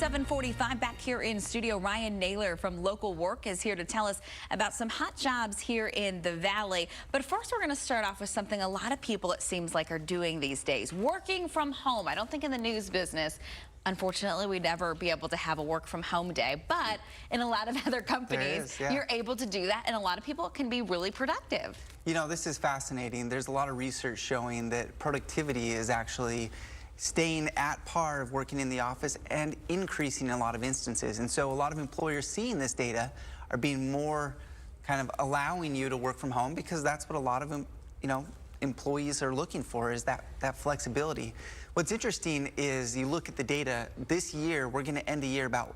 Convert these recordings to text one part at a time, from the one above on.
7:45 back here in studio. Ryan Naylor from Local Work is here to tell us about some hot jobs here in the Valley. But first, we're going to start off with something a lot of people, it seems like, are doing these days. Working from home. I don't think in the news business, unfortunately, we'd never be able to have a work from home day. But in a lot of other companies, you're able to do that. And a lot of people can be really productive. You know, this is fascinating. There's a lot of research showing that productivity is actually staying at par of working in the office and increasing in a lot of instances. And so a lot of employers seeing this data are being more kind of allowing you to work from home, because that's what a lot of them, employees are looking for, is that flexibility. What's interesting is you look at the data this year, we're going to end the year about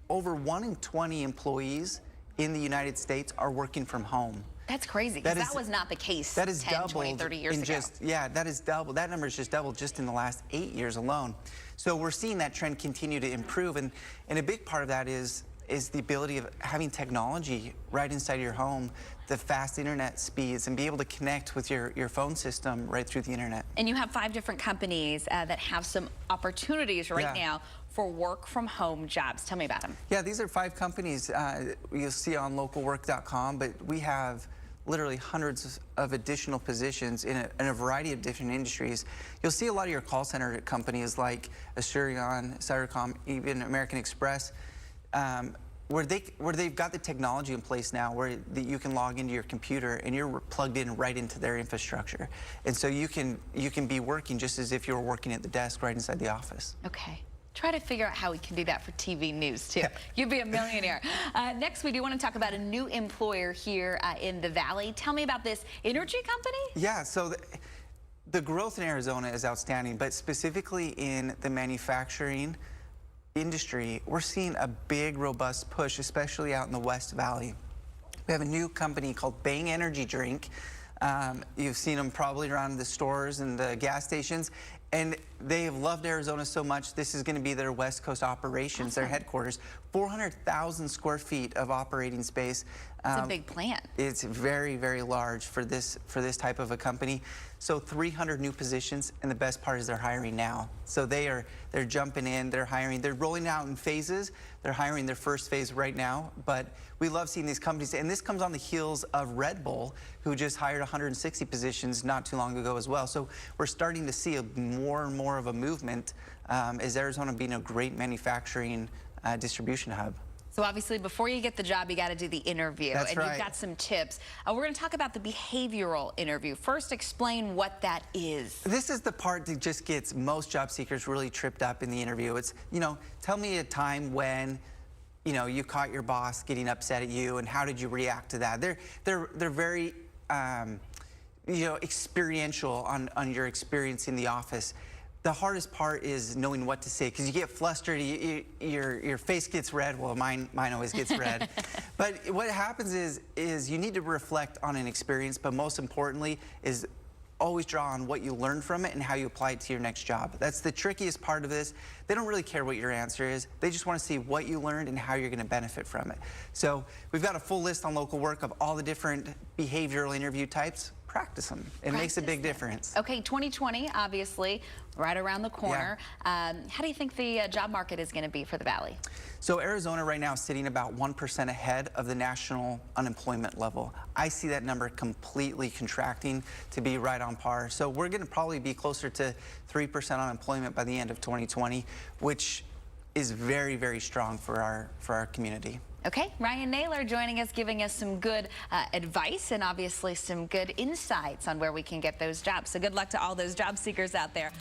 over 1 in 20 employees in the United States are working from home. That's crazy, because that was not the case 10, 20, 30 years ago. Yeah, that is double. That number is just doubled just in the last 8 years alone. So we're seeing that trend continue to improve, and a big part of that is the ability of having technology right inside your home, the fast internet speeds, and be able to connect with your phone system right through the internet. And you have 5 different companies that have some opportunities right now for work from home jobs. Tell me about them. Yeah, these are 5 companies you'll see on LocalWork.com, but we have literally hundreds of additional positions in a variety of different industries. You'll see a lot of your call center companies like Asurion, Cybercom, even American Express, where they've got the technology in place now where you can log into your computer and you're plugged in right into their infrastructure. And so you can be working just as if you were working at the desk right inside the office. Okay. Try to figure out how we can do that for TV news, too. You'd be a millionaire. Next, we do want to talk about a new employer here in the Valley. Tell me about this energy company. Yeah, so the growth in Arizona is outstanding, but specifically in the manufacturing industry, we're seeing a big, robust push, especially out in the West Valley. We have a new company called Bang Energy Drink. You've seen them probably around the stores and the gas stations, and they have loved Arizona so much. This is going to be their West Coast operations, their headquarters. 400,000 square feet of operating space. It's a big plant. It's very, very large for this type of a company. So 300 new positions, and the best part is they're hiring now. So they're jumping in, they're hiring, they're rolling out in phases. They're hiring their first phase right now, but we love seeing these companies, and this comes on the heels of Red Bull, who just hired 160 positions not too long ago as well. So we're starting to see more and more of a movement as Arizona being a great manufacturing distribution hub. So obviously, before you get the job, you got to do the interview. That's right. You've got some tips. We're going to talk about the behavioral interview. First, explain what that is. This is the part that just gets most job seekers really tripped up in the interview. It's, tell me a time when, you caught your boss getting upset at you, and how did you react to that? They're very, experiential on your experience in the office. The hardest part is knowing what to say, because you get flustered, your face gets red. Well, mine always gets red. But what happens is you need to reflect on an experience, but most importantly is always draw on what you learned from it and how you apply it to your next job. That's the trickiest part of this. They don't really care what your answer is. They just want to see what you learned and how you're going to benefit from it. So we've got a full list on Local Work of all the different behavioral interview types. Practice them. It makes a big difference. Okay, 2020, obviously, right around the corner. Yeah. How do you think the job market is going to be for the Valley? So Arizona right now is sitting about 1% ahead of the national unemployment level. I see that number completely contracting to be right on par. So we're going to probably be closer to 3% unemployment by the end of 2020, which is very, very strong for our community. Okay, Ryan Naylor joining us, giving us some good advice and obviously some good insights on where we can get those jobs. So good luck to all those job seekers out there.